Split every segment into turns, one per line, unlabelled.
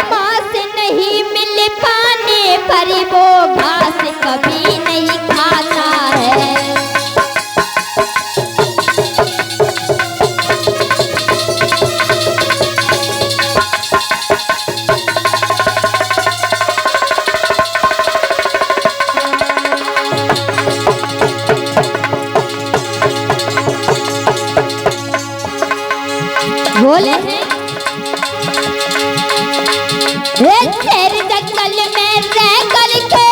माँ से नहीं मिल पाने पर वो घास कभी नहीं खाता है। बोले हैं शेर जंगल में रह करके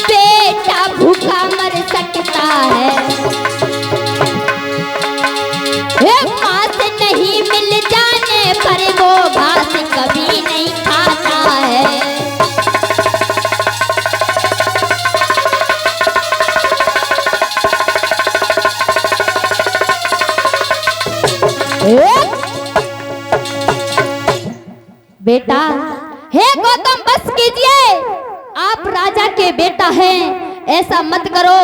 बेटा भूखा मर सकता है। माँ से नहीं मिल जाने पर वो घास कभी नहीं खाता है। बेटा, हे गौतम बस कीजिए, आप राजा के बेटा हैं, ऐसा मत करो।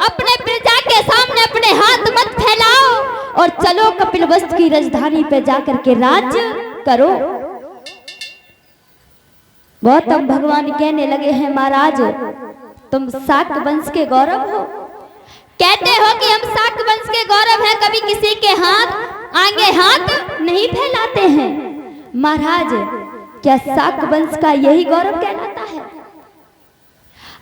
अपने प्रजा के सामने अपने हाथ मत फैलाओ और चलो कपिलवस्तु की राजधानी पे जाकर के राज्य करो। गौतम भगवान कहने लगे हैं महाराज, तुम शाक्त वंश के गौरव हो, कहते हो कि हम शाक्त वंश के गौरव हैं, कभी किसी के हाथ आगे हाथ नहीं फैलाते हैं। महाराज, क्या शाक्त वंश का यही गौरव कहलाता है?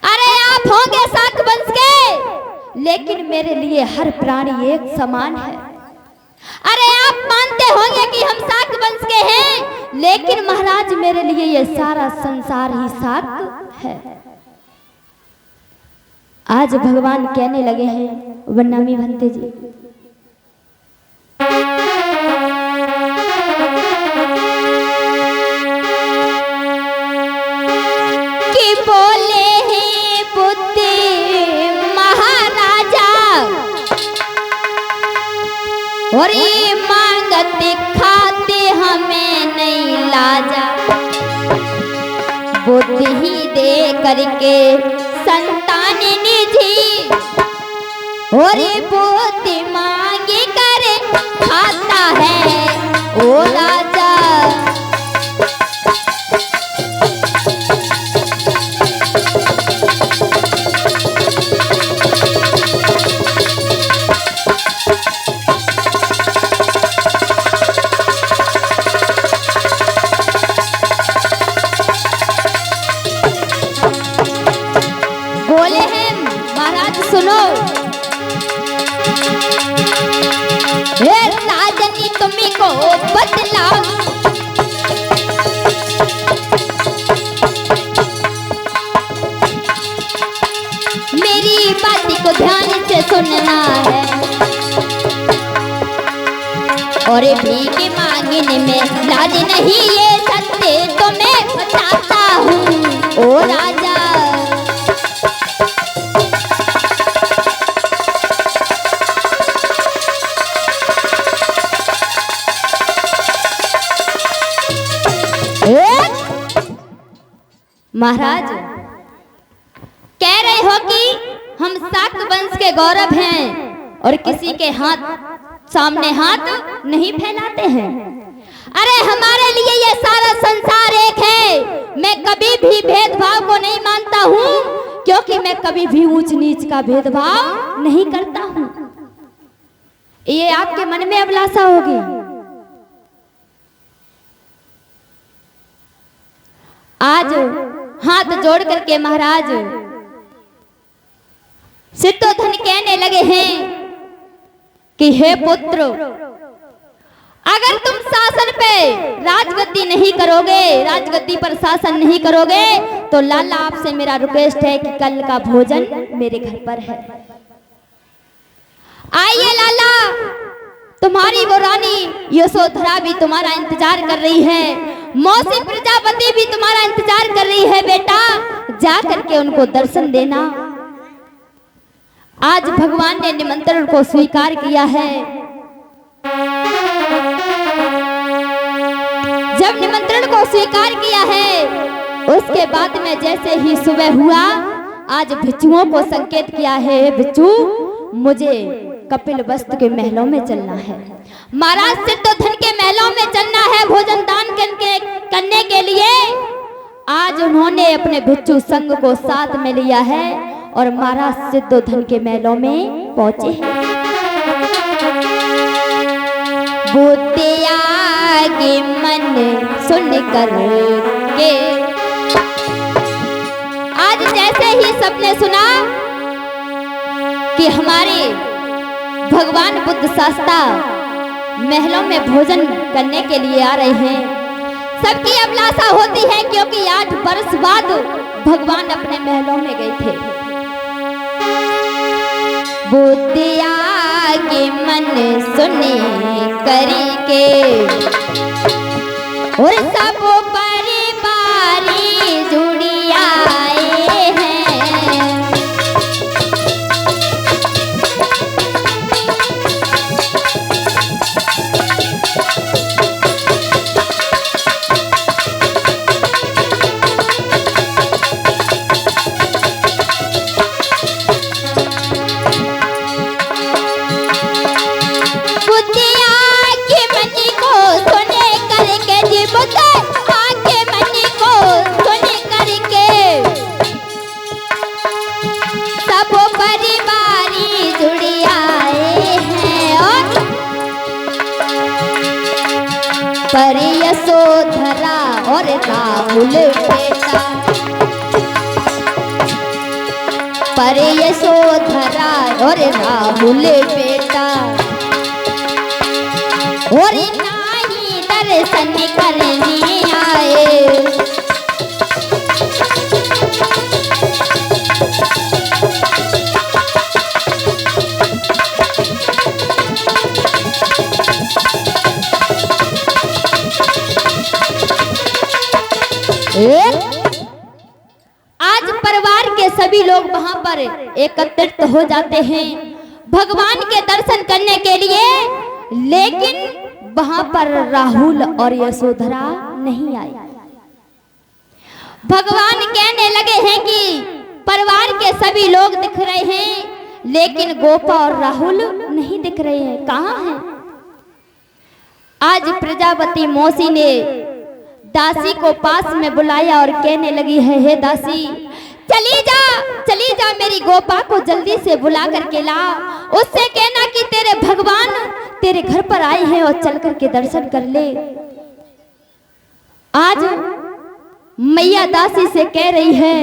अरे आप होंगे शाक्त वंश के, लेकिन मेरे लिए हर प्राणी एक समान है। अरे आप मानते होंगे कि हम शाक्त वंश के हैं, लेकिन महाराज मेरे लिए ये सारा संसार ही शाक्त है। आज भगवान कहने लगे हैं, वन्नामी भंते जी, कि बोले हैं बुद्धि महाराजा और ये मांगते खाते हमें नहीं लाजा। बुद्धि ही दे करके संतान निधि और ये बुद्धि मांगे करे खाता है ओ राजा। बोले हैं महाराज सुनो, हे राजनी तुम्ही को बदला, मेरी बात को ध्यान से सुनना है। और भीख मांगने में लाज नहीं, ये सत्य तो मैं बताता हूँ ओ राजा। महाराज कह रहे हो कि हम शाक्त वंश के गौरव हैं और किसी के हाथ सामने हाथ नहीं फैलाते हैं। अरे हमारे लिए ये सारा संसार एक है। मैं कभी भी भेदभाव को नहीं मानता हूँ, क्योंकि मैं कभी भी ऊंच नीच का भेदभाव नहीं करता हूँ। ये आपके मन में अभिलाषा होगी। आज हाथ जोड़ करके महाराज सिद्धोधन कहने लगे हैं कि हे पुत्र, अगर तुम शासन पे राजगद्दी नहीं करोगे, राजगद्दी पर शासन नहीं करोगे, तो लाला आपसे मेरा रिक्वेस्ट है कि कल का भोजन मेरे घर पर है। आइए लाला, तुम्हारी वो रानी यशोधरा भी तुम्हारा इंतजार कर रही है, मौसी प्रजापति भी तुम्हारा इंतजार कर रही है। बेटा जा करके उनको दर्शन देना। आज भगवान ने निमंत्रण को स्वीकार किया है। जब निमंत्रण को स्वीकार किया है, उसके बाद में जैसे ही सुबह हुआ, आज भिक्षुओं को संकेत किया है, भिक्षु मुझे कपिल वस्तु के महलों में चलना है। महाराज सिद्धोधन के महलों में चलना है भोजन दान करने के लिए। आज उन्होंने अपने भिक्षु संघ को साथ में लिया है और महाराज सिद्धोधन के महलों में पहुंचे हैं। बुद्धिया के मन सुन कर के आज जैसे ही सबने सुना कि हमारे भगवान बुद्ध शास्ता महलों में भोजन करने के लिए आ रहे हैं, सबकी अभिलाषा होती है क्योंकि 8 वर्ष बाद भगवान अपने महलों में गए थे। बुद्धिया के मन सुने करके और सब परिवारी जुड़ी आए हैं। पर यशोधरा और राहुल बेटा, पर यशोधरा और राहुल बेटा और नाही दर्शन करने आए। आज परिवार के सभी लोग वहां पर एकत्रित हो जाते हैं भगवान के दर्शन करने के लिए, लेकिन वहां पर राहुल और यशोधरा नहीं आई। भगवान कहने लगे हैं कि परिवार के सभी लोग दिख रहे हैं लेकिन गोपा और राहुल नहीं दिख रहे हैं, कहां हैं? आज प्रजापति मौसी ने दासी को पास में बुलाया और कहने लगी है, हे दासी चली जा मेरी गोपा को जल्दी से बुला करके ला। उससे कहना कि तेरे भगवान तेरे घर पर आए हैं और चल करके दर्शन कर ले। आज मैया दासी से कह रही है,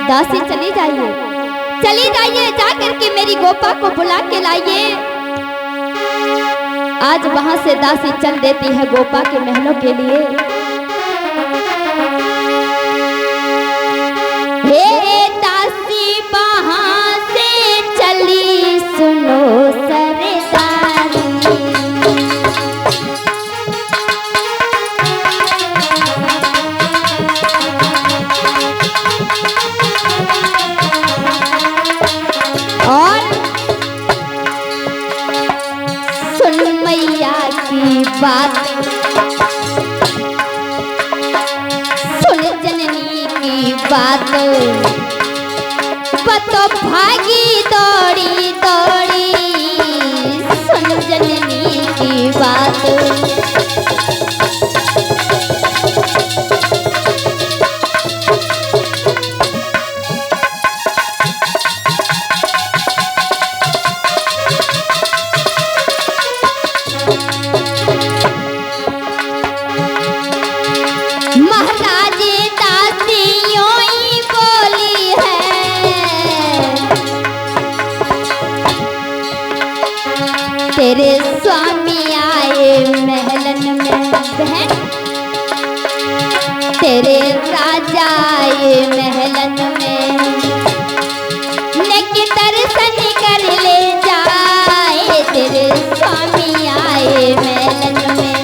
दासी चली जाइए जा करके मेरी गोपा को बुला के लाइए। आज वहां से दासी चल देती है गोपा के महलों के लिए। हे दासी वहां से चली सुनो सरदारी, और सुन मैया की बात, सुन जननी की बात, तो भागी दौड़ी दौड़ी सुन जननी की बात। तेरे स्वामी आए महलन में बहन, तेरे राजा आए महलन में, लेकिन दर्शन कर ले जाए। तेरे स्वामी आए महलन में,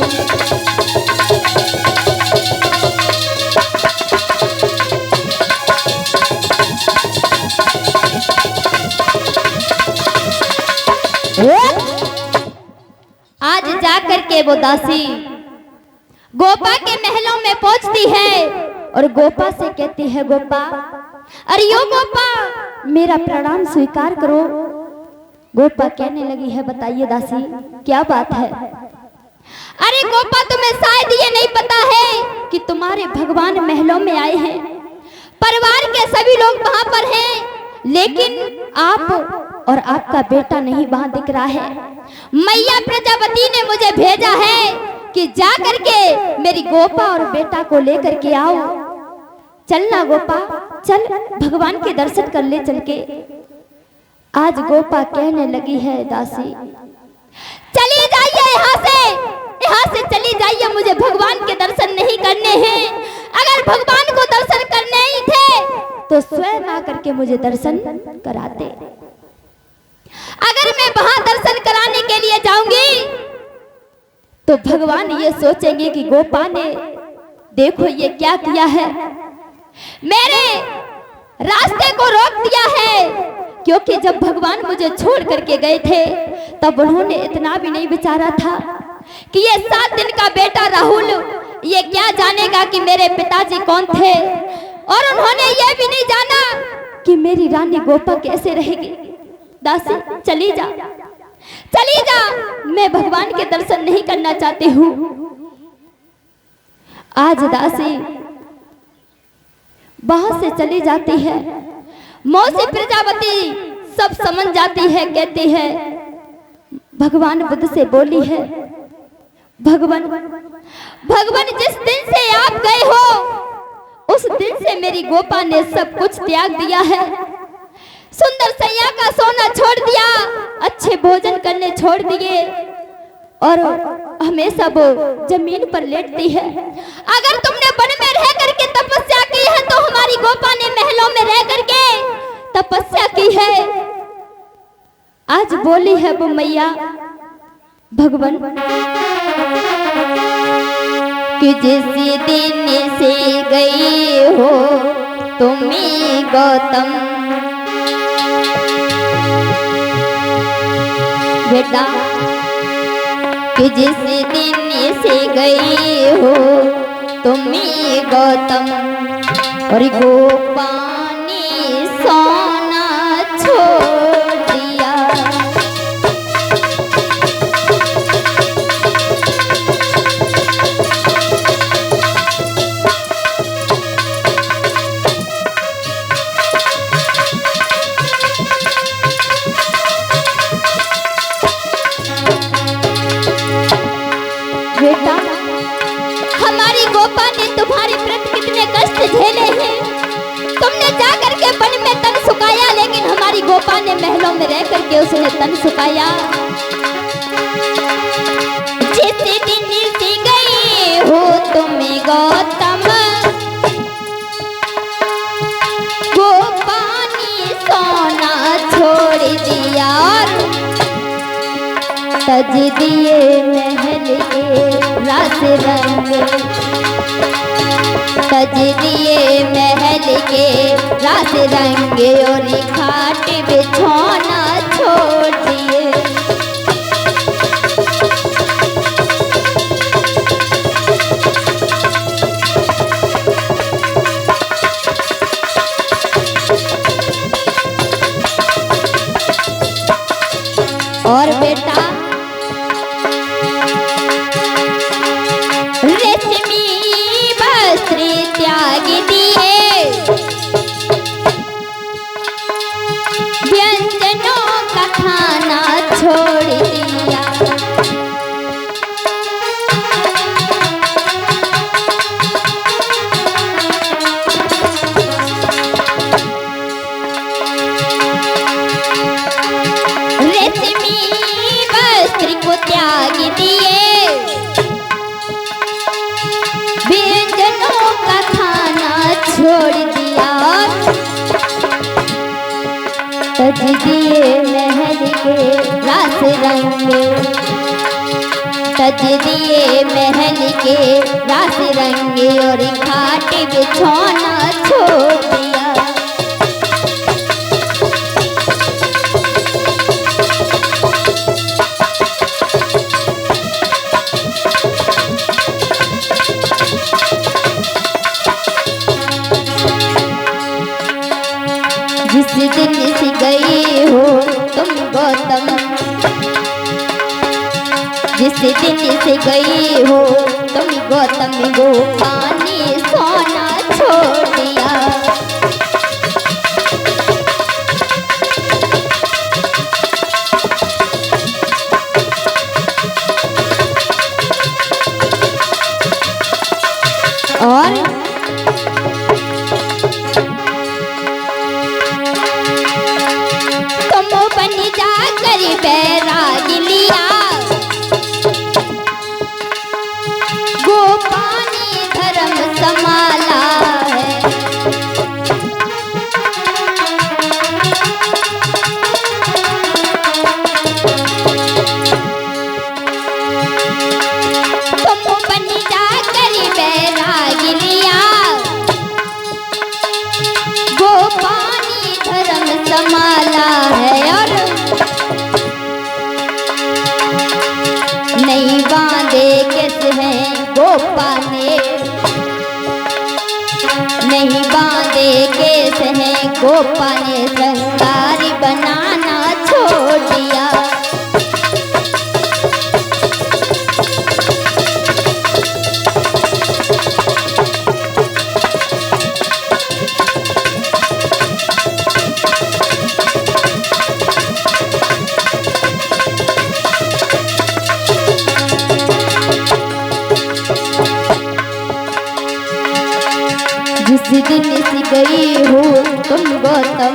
आज जाकर के वो दासी गोपा के महलों में पहुंचती है और गोपा से कहती है, गोपा अरे यो गोपा, मेरा प्रणाम स्वीकार करो। गोपा कहने लगी है, बताइए दासी क्या बात है। अरे गोपा, तुम्हें शायद ये नहीं पता है कि तुम्हारे भगवान महलों में आए हैं, परिवार के सभी लोग वहां पर हैं, लेकिन आप और आपका बेटा नहीं वहां दिख रहा है। मैया प्रजापति ने मुझे भेजा है कि जा करके मेरी गोपा और बेटा को लेकर के आओ। चलना गोपा, चल भगवान के दर्शन कर ले चल के। आज गोपा कहने लगी है, दासी चली जाइए यहाँ से चली जाइए, मुझे भगवान के दर्शन नहीं करने हैं। अगर भगवान को दर्शन करने ही थे तो स्वयं आकर के मुझे दर्शन कराते। अगर मैं वहां दर्शन कराने के लिए जाऊंगी तो भगवान ये सोचेंगे कि गोपा ने देखो ये क्या किया है, मेरे रास्ते को रोक दिया है। क्योंकि जब भगवान मुझे छोड़ करके गए थे तब उन्होंने इतना भी नहीं विचारा था कि ये 7 दिन का बेटा राहुल ये क्या जानेगा कि मेरे पिताजी कौन थे, और उन्होंने ये भी नहीं जाना कि मेरी रानी गोपा कैसे रहेगी। दासी चली जा, मैं भगवान के दर्शन नहीं करना चाहती हूँ। आज दासी वहां से चली जाती है। मौसी प्रजापति सब समझ जाती है, कहती है, भगवान बुद्ध से बोली है, भगवान जिस दिन से आप गए हो उस दिन से मेरी गोपा ने सब कुछ त्याग दिया है। सुंदर सैया का सोना छोड़ दिया, अच्छे भोजन करने छोड़ दिए, और हमेशा वो जमीन पर लेटती है। अगर तुमने वन में रह करके तपस्या की है तो हमारी गोपा ने महलों में रह करके तपस्या की है। आज बोली है वो मैया भगवान कि जिस दिन से गई हो तुम्हें गौतम, बेटा कि जिस दिन से गई हो तुम्हें गौतम, और गोपा ने सोना छोड़ दिया। बेटा, हमारी गोपा ने तुम्हारे प्रति कितने कष्ट झेले हैं। तुमने जाकर के वन में तन सुखाया, लेकिन हमारी गोपा ने महलों में रह करके उसने तन सुखाया। जिस दिन से गई हो तुम्हें गौतम, गोपा ने सोना छोड़ दिया, तज दिए महल के रास रंग, तज दिए महल के रास रंग, और खाट बिछौना छोड़ दिए। और बेटा त्याग दिए, व्यंजनों का खाना छोड़ दिया। रेशमी वस्त्र को त्याग दिए, व्यंजनों का खाना छोड़ दिया, तज दिए महल के रास रंग, तज दिए महल के रास रंग, और खाट बिछौना छोड़ दिया। जिस दिन से गई हो तुम गौतम गोपानी सोना छोड़ दिया। और तुम बन जा कर बैराग लिया, गोपानी धर्म संभाला है। तुम बन जा कर बैराग लिया, गोपानी धर्म संभाला है। और नहीं बांधे कैसे हैं गोपा ने, नहीं बांधे कैसे हैं गोपा ने, श्रृंगारी बनाना छोड़ दिया। जिस दिन से गई हो तुम गौतम,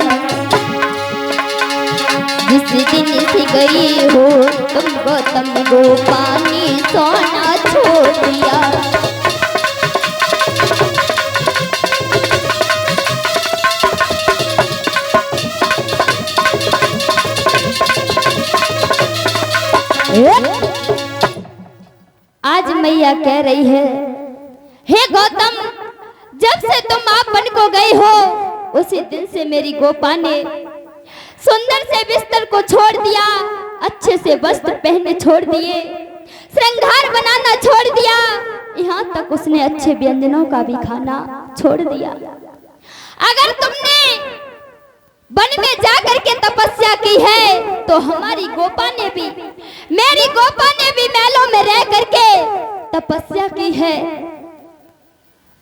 जिस दिन से गई हो तुम गौतम गोपानी सोना छोड़ दिया। आज मैया कह रही है, हे गौतम, जब से तुम आप बन को गए हो उसी दिन से मेरी गोपा ने सुंदर से बिस्तर को छोड़ दिया, अच्छे से वस्त्र पहनने छोड़ दिए, श्रृंगार बनाना छोड़ दिया, यहाँ तक उसने अच्छे व्यंजनों का भी खाना छोड़ दिया। अगर तुमने वन में जाकर के तपस्या की है तो हमारी गोपा ने भी, मेरी गोपा ने भी महलों में रह करके तपस्या की है।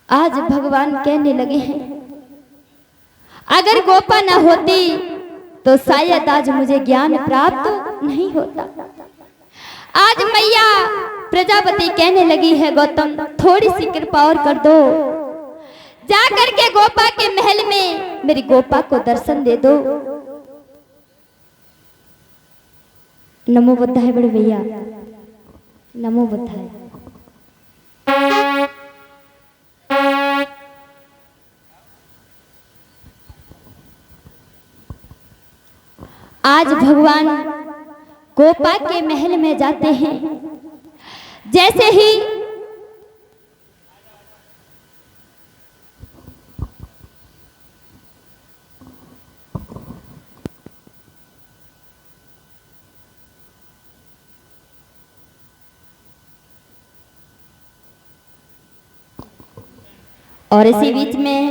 आज भगवान कहने लगे हैं, अगर गोपा न होती तो शायद आज मुझे ज्ञान प्राप्त नहीं होता। आज मैया प्रजापति कहने लगी है, गौतम थोड़ी सी कृपा और कर दो, जा करके गोपा के महल में मेरी गोपा को दर्शन दे दो। नमो बुद्धाय बड़े भैया, नमो बुद्धाय। आज भगवान गोपा के महल में जाते हैं। जैसे ही और इसी बीच में